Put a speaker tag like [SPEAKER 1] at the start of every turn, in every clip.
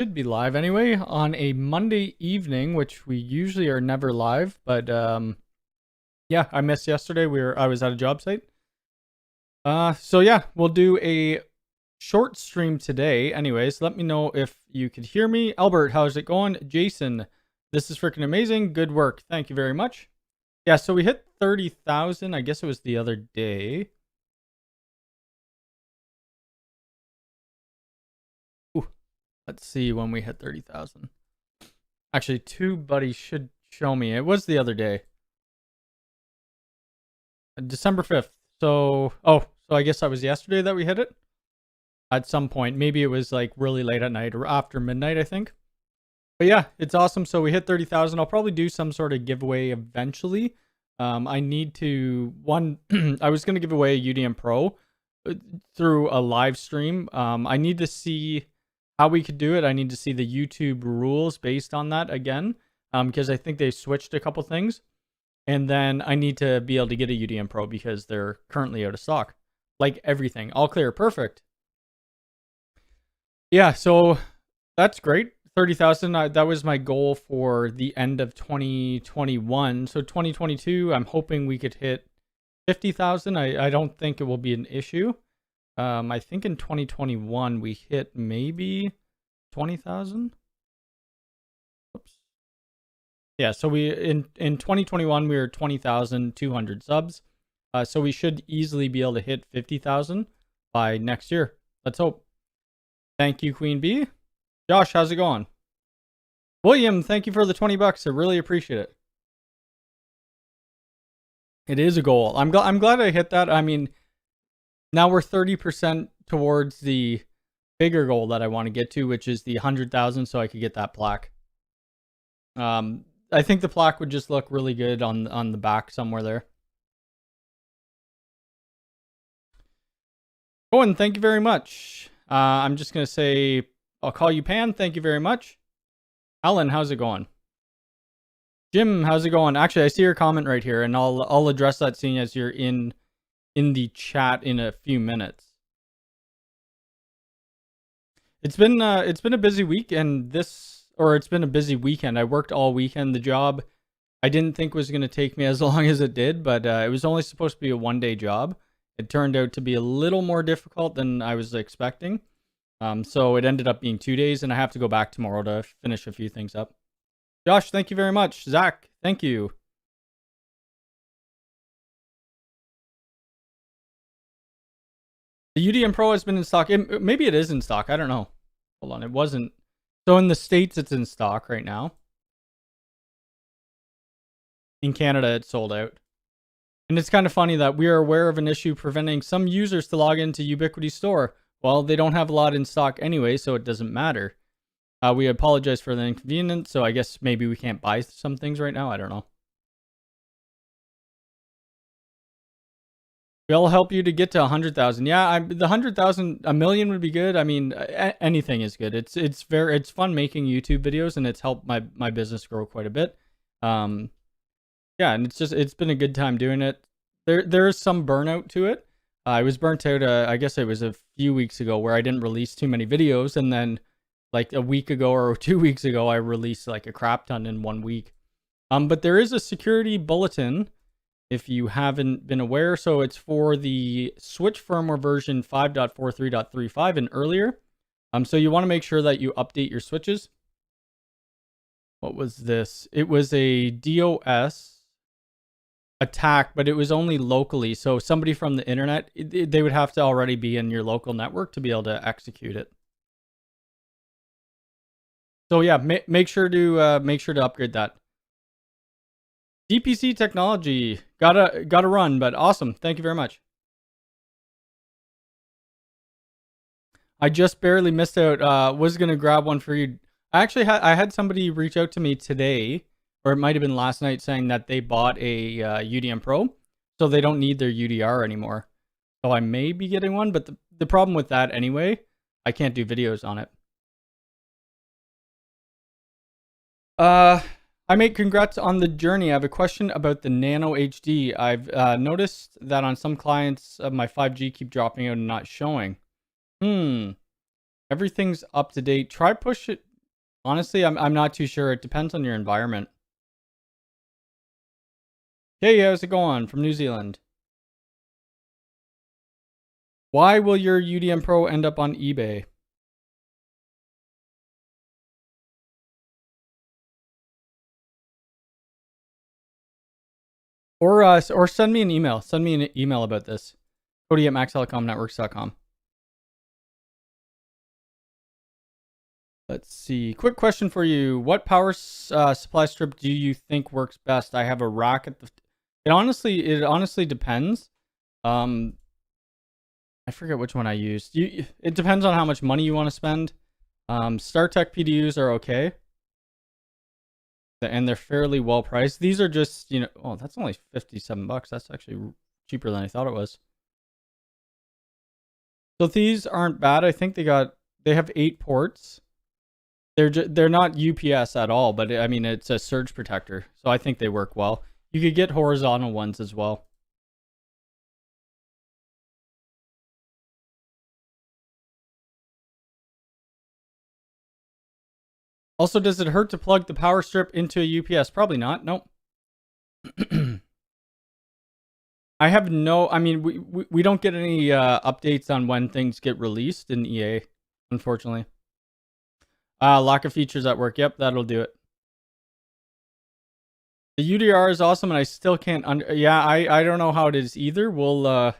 [SPEAKER 1] Should be live anyway on a Monday evening, which we usually are never live, but yeah, I missed yesterday. I was at a job site. So yeah, we'll do a short stream today. Anyways, let me know if you could hear me. Albert, how's it going? Jason, this is freaking amazing. Good work. Thank you very much. Yeah, so we hit 30,000. I guess it was the other day. Let's see when we hit 30,000. Actually, TubeBuddy should show me. It was the other day. December 5th. So I guess that was yesterday that we hit it? At some point. Maybe it was like really late at night or after midnight, I think. But yeah, it's awesome. So we hit 30,000. I'll probably do some sort of giveaway eventually. I need to... I was going to give away a UDM Pro through a live stream. I need to see how we could do it. I need to see the YouTube rules based on that again, because I think they switched a couple things. And then I need to be able to get a UDM Pro because they're currently out of stock. Like everything. All clear. Perfect. Yeah, so that's great. 30,000. That was my goal for the end of 2021. So 2022, I'm hoping we could hit 50,000. I don't think it will be an issue. I think in 2021 we hit maybe 20,000. Oops. Yeah, so in 2021 we were 20,200 subs. So we should easily be able to hit 50,000 by next year. Let's hope. Thank you, Queen Bee. Josh, how's it going? William, thank you for the 20 bucks. I really appreciate it. It is a goal. I'm glad I hit that. I mean, now we're 30% towards the bigger goal that I want to get to, which is the 100,000, so I could get that plaque. I think the plaque would just look really good on the back somewhere there. Owen, thank you very much. I'm just going to say, I'll call you Pan. Thank you very much. Alan, how's it going? Jim, how's it going? Actually, I see your comment right here, and I'll address that seeing as you're in the chat in a few minutes. It's been a busy week, and it's been a busy weekend. I worked all weekend. The job I didn't think was going to take me as long as it did, but it was only supposed to be a one-day job. It turned out to be a little more difficult than I was expecting. So it ended up being 2 days, and I have to go back tomorrow to finish a few things up. Josh, thank you very much. Zach, thank you. The UDM Pro has been in stock. Maybe it is in stock. I don't know. Hold on. It wasn't. So in the States, it's in stock right now. In Canada, it's sold out. And it's kind of funny that we are aware of an issue preventing some users to log into Ubiquiti store. Well, they don't have a lot in stock anyway, so it doesn't matter. We apologize for the inconvenience, so I guess maybe we can't buy some things right now. I don't know. We'll help you to get to 100,000. Yeah, the 100,000, a million would be good. I mean, anything is good. It's fun making YouTube videos, and it's helped my business grow quite a bit. Yeah, and it's been a good time doing it. There is some burnout to it. I was burnt out. I guess it was a few weeks ago where I didn't release too many videos, and then like a week ago or 2 weeks ago, I released like a crap ton in 1 week. But there is a security bulletin if you haven't been aware. So it's for the Switch firmware version 5.43.35 and earlier. So you want to make sure that you update your switches. What was this? It was a DOS attack, but it was only locally. So somebody from the internet, they would have to already be in your local network to be able to execute it. So yeah, make sure to upgrade that. DPC technology gotta run, but awesome. Thank you very much. I just barely missed out. Was gonna grab one for you. I had somebody reach out to me today, or it might have been last night, saying that they bought a UDM Pro, so they don't need their UDR anymore. So I may be getting one, but the problem with that anyway, I can't do videos on it. I make congrats on the journey. I have a question about the Nano HD. I've noticed that on some clients of my 5G keep dropping out and not showing. Everything's up to date. Try push it. Honestly, I'm not too sure. It depends on your environment. Hey, how's it going from New Zealand? Why will your UDM Pro end up on eBay? Or send me an email. Send me an email about this. Cody at maxtelecomnetworks.com. Let's see. Quick question for you. What power supply strip do you think works best? I have a rack at the... It honestly depends. I forget which one I used. It depends on how much money you want to spend. StarTech PDUs are okay. And they're fairly well priced. These are just, oh, that's only $57. That's actually cheaper than I thought it was. So these aren't bad. I think they have 8 ports. They're not UPS at all, but I mean, it's a surge protector. So I think they work well. You could get horizontal ones as well. Also, does it hurt to plug the power strip into a UPS? Probably not. Nope. I mean, we don't get any updates on when things get released in EA, unfortunately. Lack of features at work. Yep, that'll do it. The UDR is awesome, and I still can't. Yeah, I don't know how it is either. I'll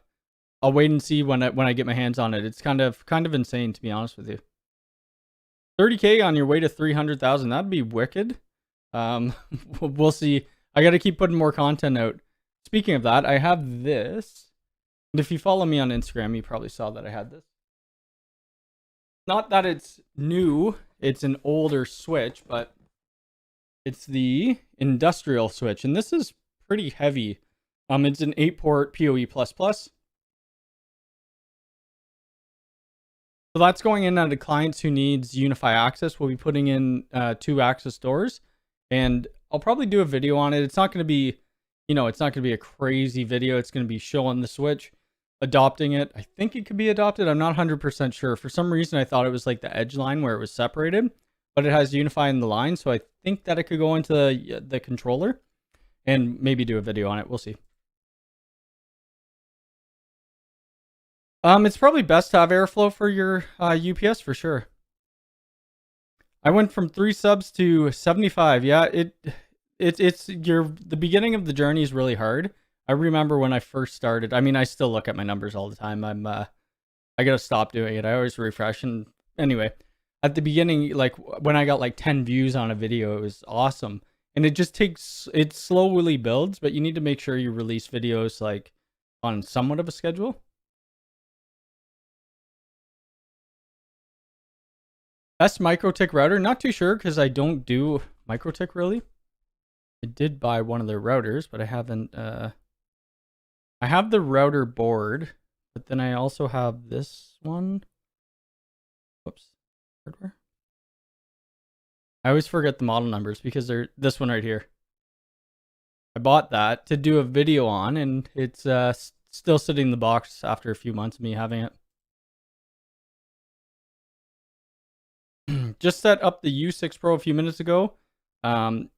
[SPEAKER 1] wait and see when I get my hands on it. It's kind of insane, to be honest with you. 30K on your way to 300,000. That'd be wicked. We'll see. I got to keep putting more content out. Speaking of that, I have this. And if you follow me on Instagram, you probably saw that I had this. Not that it's new. It's an older switch, but it's the industrial switch. And this is pretty heavy. It's an 8-port PoE++. So that's going in at a client who needs Unify access. We'll be putting in 2 access doors, and I'll probably do a video on it. It's not going to be, it's not going to be a crazy video. It's going to be showing the switch, adopting it. I think it could be adopted. I'm not 100% sure. For some reason, I thought it was like the edge line where it was separated, but it has Unify in the line. So I think that it could go into the controller and maybe do a video on it. We'll see. It's probably best to have airflow for your UPS for sure. I went from 3 subs to 75. Yeah, the beginning of the journey is really hard. I remember when I first started. I mean, I still look at my numbers all the time. I gotta stop doing it. I always refresh. And anyway, at the beginning, like when I got like 10 views on a video, it was awesome. And it slowly builds, but you need to make sure you release videos like on somewhat of a schedule. Best MikroTik router? Not too sure because I don't do MikroTik really. I did buy one of their routers, but I haven't. I have the router board, but then I also have this one. Whoops. Hardware. I always forget the model numbers because they're this one right here. I bought that to do a video on, and it's still sitting in the box after a few months of me having it. Just set up the U6 Pro a few minutes ago.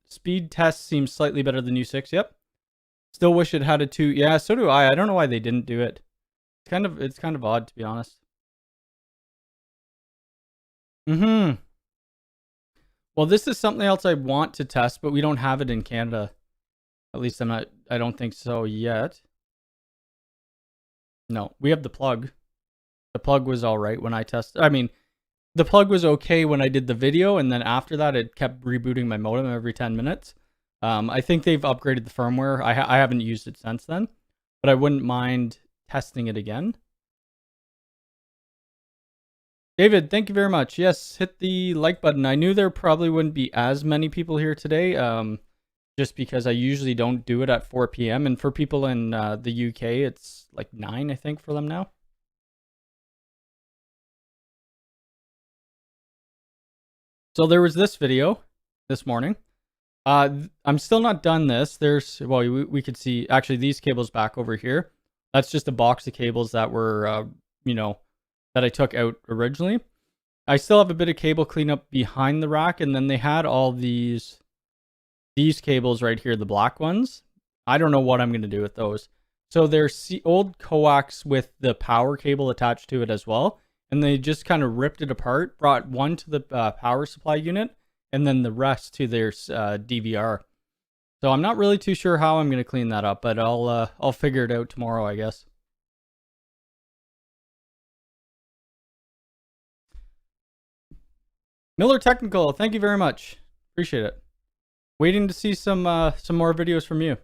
[SPEAKER 1] Speed test seems slightly better than U6. Yep. Still wish it had a 2. Yeah, so do I. I don't know why they didn't do it. It's kind of odd, to be honest. Well, this is something else I want to test, but we don't have it in Canada. At least I don't think so yet. No, we have the plug. The plug was all right when I tested. I mean, the plug was okay when I did the video, and then after that, it kept rebooting my modem every 10 minutes. I think they've upgraded the firmware. I haven't used it since then, but I wouldn't mind testing it again. David, thank you very much. Yes, hit the like button. I knew there probably wouldn't be as many people here today, just because I usually don't do it at 4 p.m. And for people in the UK, it's like 9, I think, for them now. So there was this video this morning. I'm still not done this. Well, we could see actually these cables back over here. That's just a box of cables that were, that I took out originally. I still have a bit of cable cleanup behind the rack, and then they had all these cables right here, the black ones. I don't know what I'm going to do with those. So they're old coax with the power cable attached to it as well. And they just kind of ripped it apart, brought one to the power supply unit, and then the rest to their DVR. So I'm not really too sure how I'm going to clean that up, but I'll figure it out tomorrow, I guess. Miller Technical, thank you very much. Appreciate it. Waiting to see some more videos from you.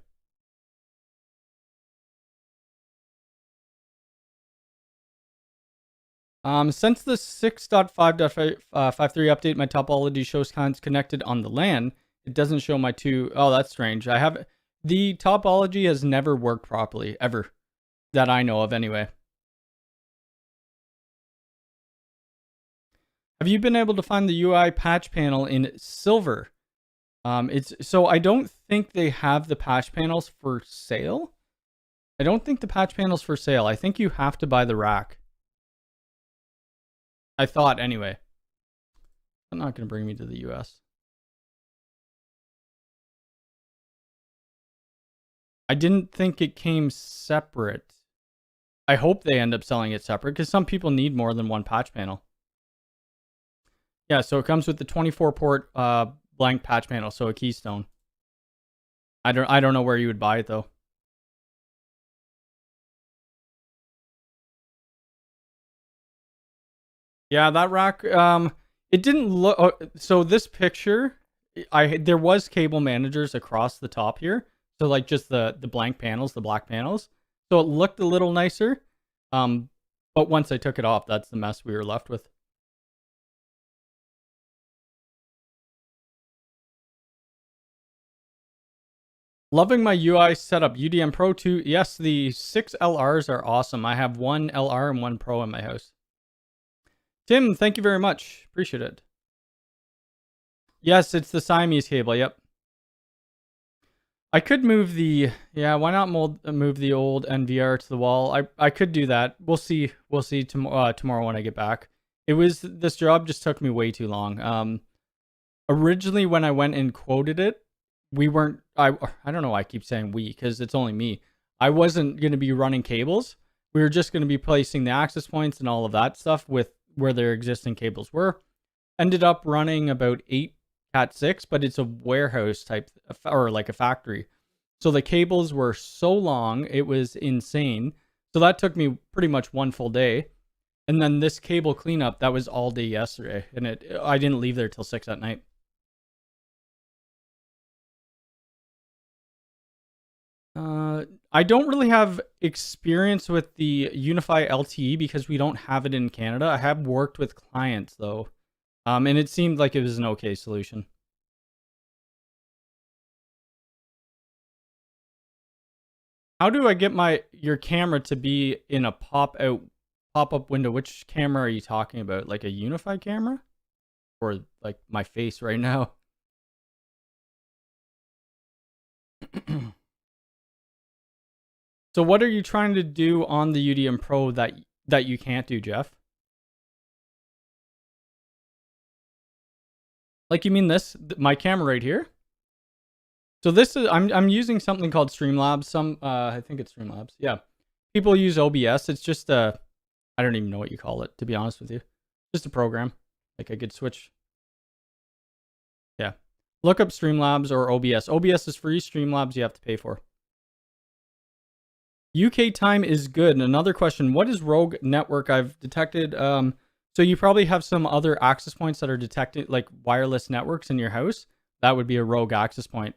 [SPEAKER 1] Since the 6.5.53 update, my topology shows cons connected on the LAN. It doesn't show my two. Oh, that's strange. The topology has never worked properly, ever. That I know of, anyway. Have you been able to find the UI patch panel in silver? So I don't think they have the patch panels for sale. I don't think the patch panel's for sale. I think you have to buy the rack. I thought, anyway. I'm not going to bring me to the US. I didn't think it came separate. I hope they end up selling it separate, because some people need more than one patch panel. Yeah, so it comes with the 24-port blank patch panel, so a keystone. I don't know where you would buy it, though. Yeah, that rack, it didn't look, so this picture, there was cable managers across the top here. So like just the blank panels, the black panels. So it looked a little nicer. But once I took it off, that's the mess we were left with. Loving my UI setup. UDM Pro 2. Yes, the 6 LRs are awesome. I have one LR and one Pro in my house. Tim, thank you very much. Appreciate it. Yes, it's the Siamese cable. Yep. I could move the, why not move the old NVR to the wall? I could do that. We'll see tomorrow when I get back. This job just took me way too long. Originally when I went and quoted it, I don't know why I keep saying we, because it's only me. I wasn't going to be running cables. We were just going to be placing the access points and all of that stuff with where their existing cables were. Ended up running about 8 Cat6, but it's a warehouse type, or like a factory. So the cables were so long, it was insane. So that took me pretty much one full day. And then this cable cleanup, that was all day yesterday. And I didn't leave there till 6 at night. I don't really have experience with the Unify LTE because we don't have it in Canada. I have worked with clients though. And it seemed like it was an okay solution. How do I get your camera to be in a pop-up window? Which camera are you talking about? Like a Unify camera? Or like my face right now? So what are you trying to do on the UDM Pro that you can't do, Jeff? Like, you mean my camera right here? So this is, I'm using something called Streamlabs. I think it's Streamlabs. Yeah. People use OBS. It's just I don't even know what you call it, to be honest with you. Just a program. Like I could switch. Yeah. Look up Streamlabs or OBS. OBS is free. Streamlabs you have to pay for. UK time is good. And another question, what is rogue network? I've detected, so you probably have some other access points that are detected, like wireless networks in your house. That would be a rogue access point.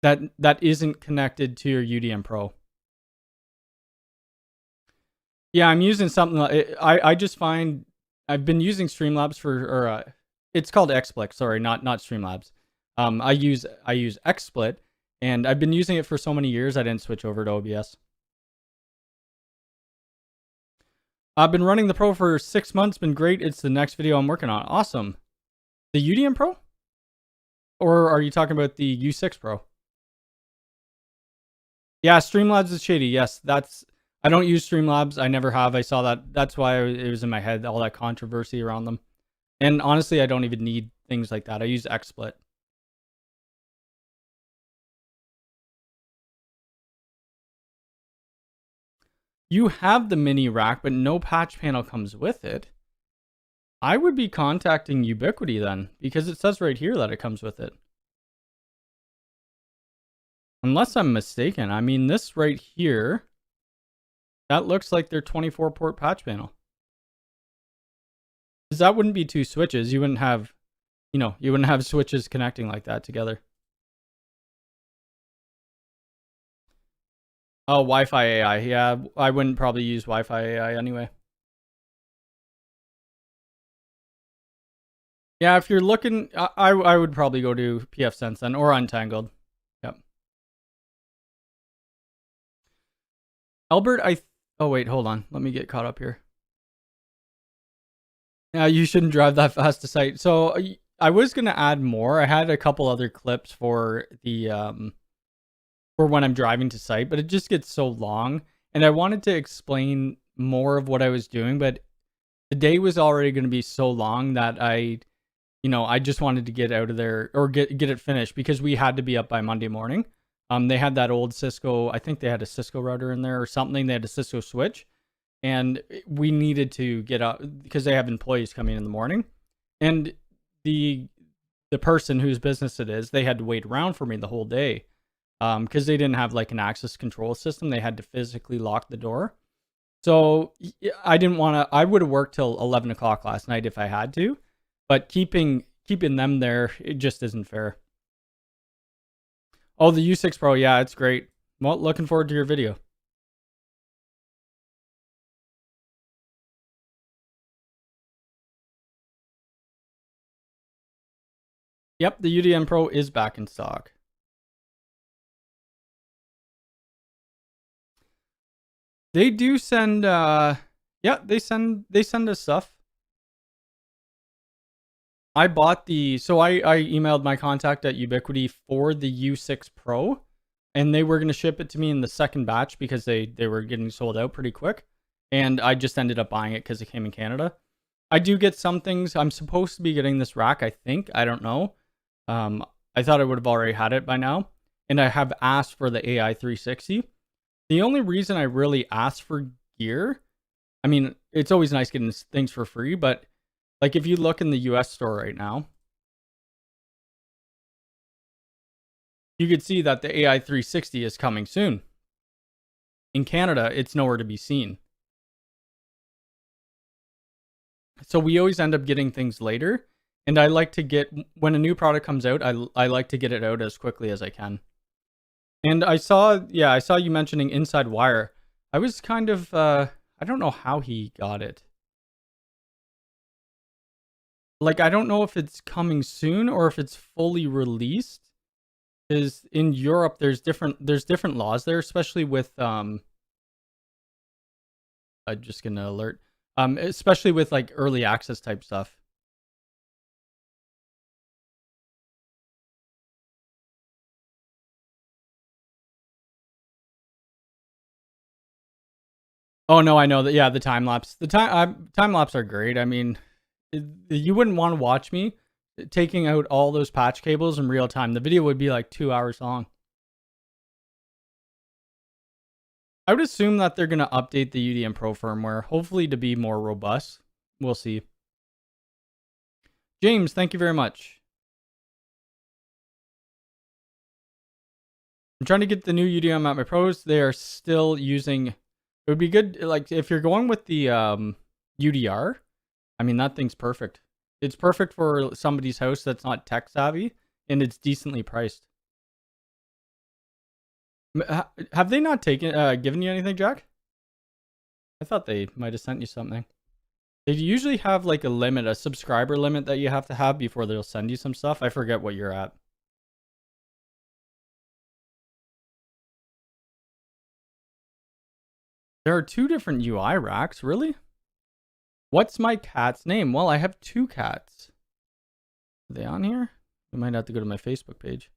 [SPEAKER 1] That isn't connected to your UDM Pro. Yeah, I'm using something, I just find, I've been using Streamlabs it's called XSplit, sorry, not Streamlabs. I use XSplit. And I've been using it for so many years, I didn't switch over to OBS. I've been running the Pro for 6 months, been great. It's the next video I'm working on. Awesome. The UDM Pro? Or are you talking about the U6 Pro? Yeah, Streamlabs is shady. Yes, I don't use Streamlabs. I never have. I saw that. That's why it was in my head, all that controversy around them. And honestly, I don't even need things like that. I use XSplit. You have the mini rack, but no patch panel comes with it. I would be contacting Ubiquiti then, because it says right here that it comes with it. Unless I'm mistaken. I mean, this right here, that looks like their 24 port patch panel. Because that wouldn't be two switches. You wouldn't have, you wouldn't have switches connecting like that together. Oh, Wi-Fi AI. Yeah, I wouldn't probably use Wi-Fi AI anyway. Yeah, if you're looking, I would probably go to pfSense then, or Untangled. Yep. Albert, oh wait, hold on. Let me get caught up here. Yeah, you shouldn't drive that fast to site. So I was gonna add more. I had a couple other clips for the for when I'm driving to site, but it just gets so long, and I wanted to explain more of what I was doing, but the day was already going to be so long that I just wanted to get out of there or get it finished because we had to be up by Monday morning. They had that old Cisco, I think they had a Cisco router in there or something. They had a Cisco switch, and we needed to get up because they have employees coming in the morning. And the person whose business it is, they had to wait around for me the whole day because they didn't have like an access control system. They had to physically lock the door. So I didn't want to. I would have worked till 11 o'clock last night if I had to, but keeping them there, it just isn't fair. Oh, the U6 Pro, yeah, it's great. Well, looking forward to your video. Yep, the UDM Pro is back in stock. They do send yeah, they send us stuff. I bought so I emailed my contact at Ubiquiti for the U6 Pro, and they were going to ship it to me in the second batch because they were getting sold out pretty quick, and I just ended up buying it because it came in Canada. I do get some things. I'm supposed to be getting this rack, I think. I don't know. I thought I would have already had it by now, and I have asked for the AI 360. The only reason I really asked for gear, I mean, it's always nice getting things for free, but like if you look in the US store right now, you could see that the AI 360 is coming soon. In Canada, it's nowhere to be seen. So we always end up getting things later, and I like to get, when a new product comes out, I like to get it out as quickly as I can. And I saw you mentioning Inside Wire. I was kind of, I don't know how he got it. Like, I don't know if it's coming soon or if it's fully released. Because in Europe, there's different laws there, especially with, I'm just gonna alert, especially with like early access type stuff. Oh no, I know that. Yeah, the time lapse. The time lapse are great. I mean, you wouldn't want to watch me taking out all those patch cables in real time. The video would be like 2 hours long. I would assume that they're going to update the UDM Pro firmware, hopefully to be more robust. We'll see. James, thank you very much. I'm trying to get the new UDM at my pros. They are still using, it would be good, like, if you're going with the UDR, I mean, that thing's perfect. It's perfect for somebody's house that's not tech savvy, and it's decently priced. Have they not given you anything, Jack? I thought they might have sent you something. They usually have like a limit, a subscriber limit that you have to have before they'll send you some stuff. I forget what you're at. There are 2 different UI racks, really? What's my cat's name? Well, I have 2 cats. Are they on here? I might have to go to my Facebook page.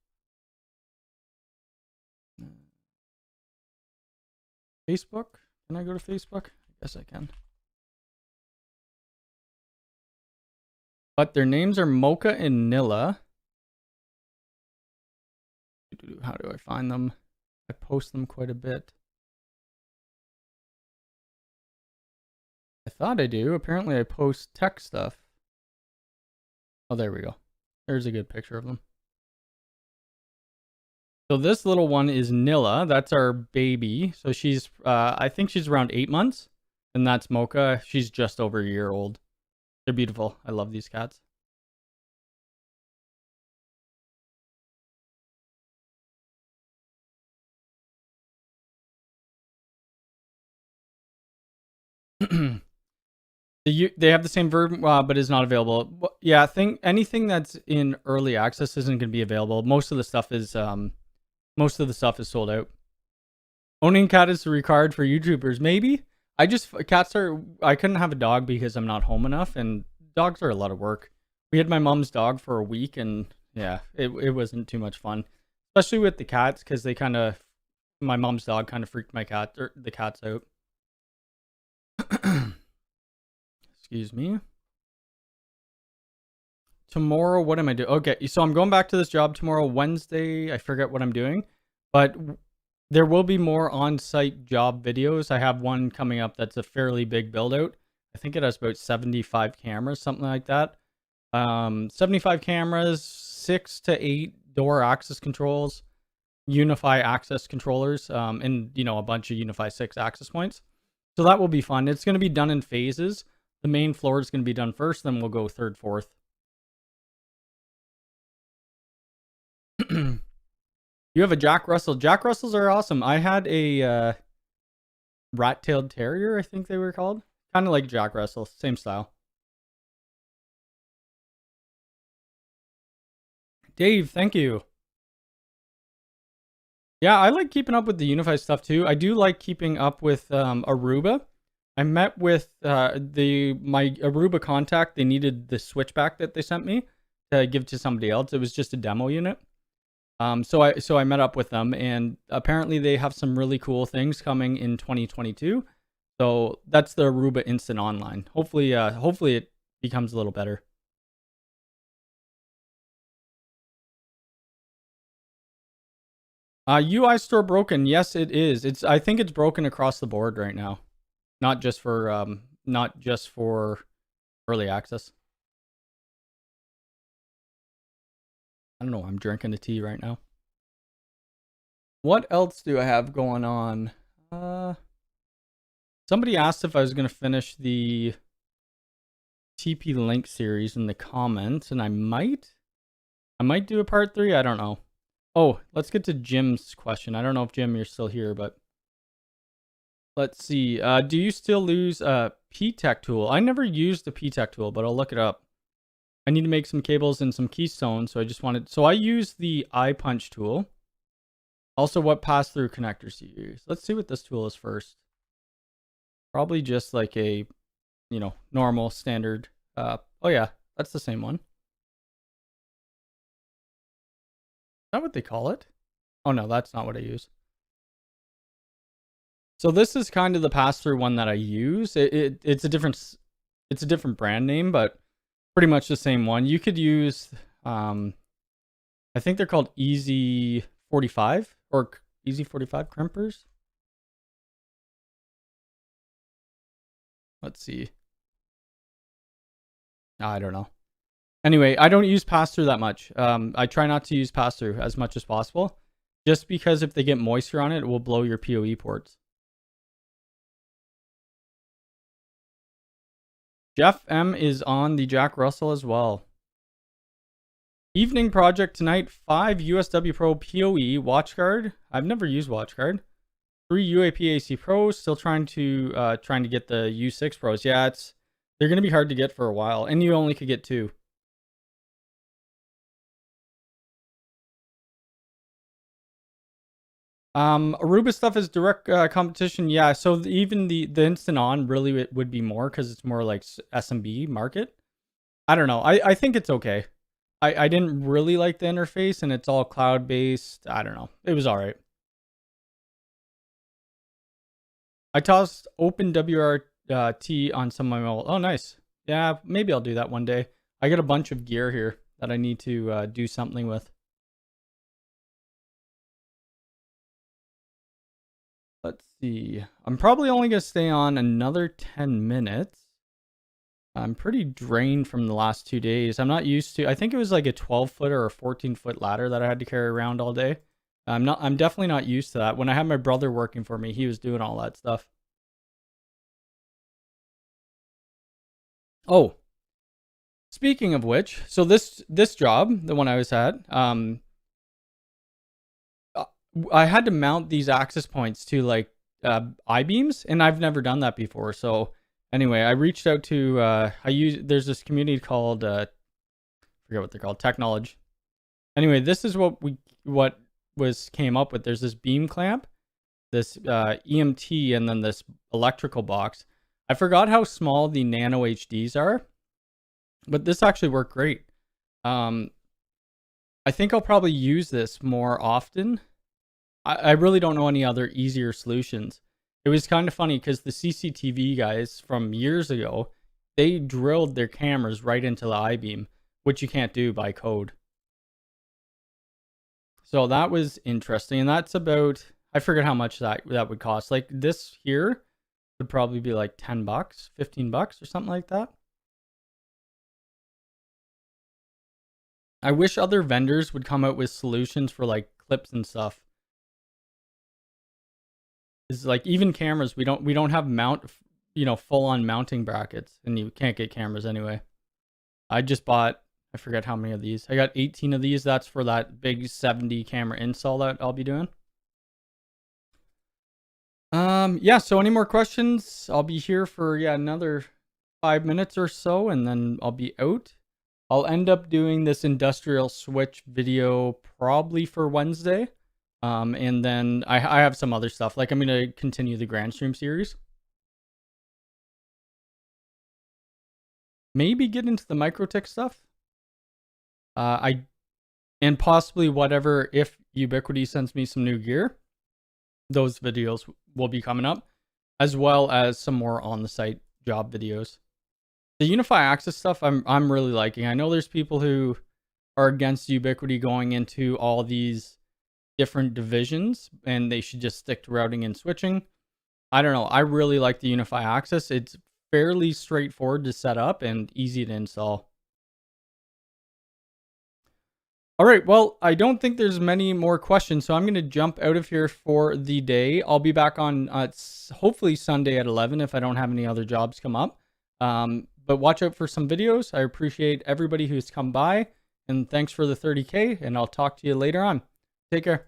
[SPEAKER 1] Facebook? Can I go to Facebook? I guess I can. But their names are Mocha and Nilla. How do I find them? I post them quite a bit. I thought I do. Apparently I post tech stuff. Oh, there we go. There's a good picture of them. So this little one is Nilla. That's our baby. So she's, I think she's around 8 months. And that's Mocha. She's just over a year old. They're beautiful. I love these cats. They have the same verb, but is not available. Yeah, anything that's in early access isn't going to be available. Most of the stuff is sold out. Owning cat is required for YouTubers. Maybe I couldn't have a dog because I'm not home enough, and dogs are a lot of work. We had my mom's dog for a week, and yeah, it wasn't too much fun, especially with the cats because my mom's dog kind of freaked the cats out. Excuse me. Tomorrow, what am I doing? Okay, so I'm going back to this job tomorrow, Wednesday. I forget what I'm doing, but there will be more on-site job videos. I have one coming up that's a fairly big build-out. I think it has about 75 cameras, something like that. 75 cameras, 6 to 8 door access controls, Unify access controllers, and a bunch of Unify 6 access points. So that will be fun. It's going to be done in phases. The main floor is going to be done first, then we'll go third, fourth. You have a Jack Russell. Jack Russells are awesome. I had a rat-tailed terrier, I think they were called. Kind of like Jack Russell, same style. Dave, thank you. Yeah, I like keeping up with the Unify stuff too. I do like keeping up with Aruba. I met with my Aruba contact. They needed the switchback that they sent me to give to somebody else. It was just a demo unit. So I met up with them, and apparently they have some really cool things coming in 2022. So that's the Aruba Instant Online. Hopefully it becomes a little better. UI store broken. Yes, it is. I think it's broken across the board right now. Not just for early access. I don't know. I'm drinking a tea right now. What else do I have going on? Somebody asked if I was going to finish the TP Link series in the comments, and I might do a part 3. I don't know. Oh, let's get to Jim's question. I don't know if Jim, you're still here, but let's see. Do you still use a P-Tech tool? I never used the P-Tech tool, but I'll look it up. I need to make some cables and some keystones, so I use the iPunch tool. Also, what pass-through connectors do you use? Let's see what this tool is first. Probably just like a, normal standard. Oh yeah, that's the same one. Is that what they call it? Oh no, that's not what I use. So this is kind of the pass-through one that I use. It's a different brand name, but pretty much the same one. You could use, I think they're called Easy 45 or Easy 45 crimpers. Let's see. I don't know. Anyway, I don't use pass-through that much. I try not to use pass-through as much as possible, just because if they get moisture on it, it will blow your PoE ports. Jeff M is on the Jack Russell as well. Evening project tonight, 5 USW Pro PoE WatchGuard. I've never used WatchGuard. 3 UAP AC Pros, still trying to get the U6 Pros. Yeah, they're going to be hard to get for a while, and you only could get 2. Aruba stuff is direct competition. Yeah, so even the Instant On really it would be more because it's more like SMB market. I don't know. I think it's okay. I didn't really like the interface, and it's all cloud based. I don't know. It was all right. I tossed OpenWRT on some of my old. Oh, nice. Yeah, maybe I'll do that one day. I got a bunch of gear here that I need to do something with. Let's see. I'm probably only going to stay on another 10 minutes. I'm pretty drained from the last 2 days. I'm not used to, I think it was like a 12-foot or a 14-foot ladder that I had to carry around all day. I'm definitely not used to that. When I had my brother working for me, he was doing all that stuff. Oh, speaking of which, so this job, the one I was at, I had to mount these access points to like I-beams, and I've never done that before. So anyway, I reached out to there's this community called I forget what they're called, Technology. Anyway, this is what came up with. There's this beam clamp, this EMT, and then this electrical box. I forgot how small the nano HDs are, but this actually worked great. I think I'll probably use this more often. I really don't know any other easier solutions. It was kind of funny because the CCTV guys from years ago, they drilled their cameras right into the I-beam, which you can't do by code. So that was interesting. And that's about, I forget how much that would cost. Like this here would probably be like $10, $15 or something like that. I wish other vendors would come out with solutions for like clips and stuff. Is like even cameras, we don't have full on mounting brackets, and you can't get cameras anyway. I just bought, I forget how many of these. I got 18 of these. That's for that big 70 camera install that I'll be doing. Yeah, so any more questions? I'll be here for another 5 minutes or so, and then I'll be out. I'll end up doing this industrial switch video probably for Wednesday. And then I have some other stuff. Like I'm going to continue the Grand Stream series. Maybe get into the Microtech stuff. And possibly whatever, if Ubiquiti sends me some new gear, those videos will be coming up, as well as some more on the site job videos. The Unify Access stuff I'm really liking. I know there's people who are against Ubiquiti going into all these different divisions and they should just stick to routing and switching. I don't know. I really like the Unify Access. It's fairly straightforward to set up and easy to install. All right, well, I don't think there's many more questions, so I'm going to jump out of here for the day. I'll be back on hopefully Sunday at 11 if I don't have any other jobs come up. But watch out for some videos. I appreciate everybody who's come by, and thanks for the 30K, and I'll talk to you later on. Take care.